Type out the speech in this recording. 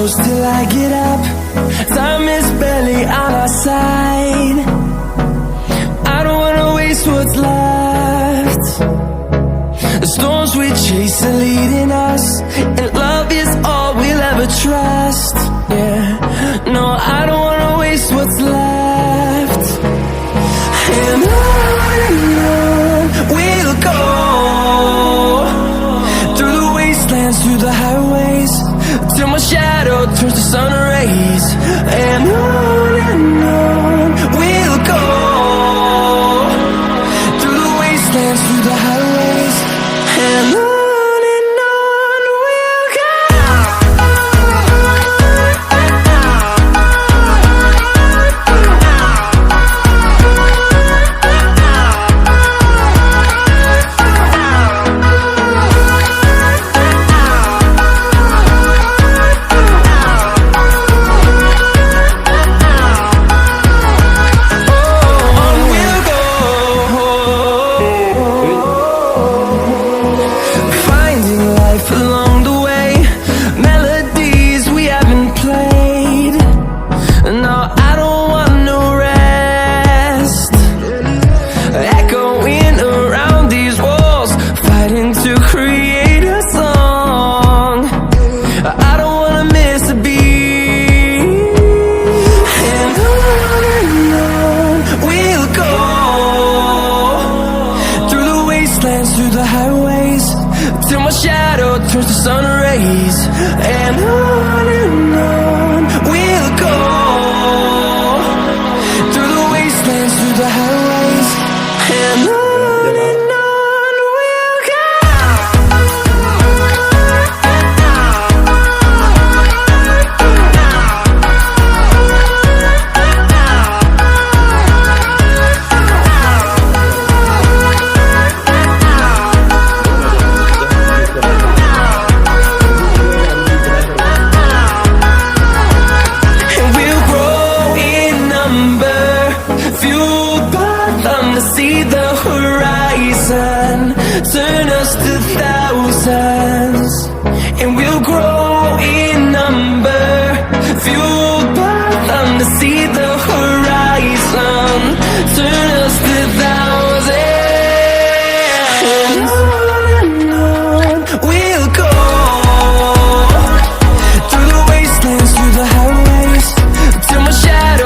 close till I get up. Time is barely on our side. I don't wanna waste what's left. The storms we chase are leading us, and love is all we'll ever trust. Yeah, no, I don't wanna waste what's left. And on we'll go, through the wastelands, through the highways, till my shadow turns to sun rays. And on we'll go, through the wastelands, through the highways, and on we'll go. Through the highways, till my shadow turns to sun rays. And on we'll go, through the wastelands, through the highways, and on we'll go. See the horizon, turn us to thousands, and we'll grow in number, fueled by them to see the horizon, turn us to thousands. And on we'll go, through the wastelands, through the highways, till my shadow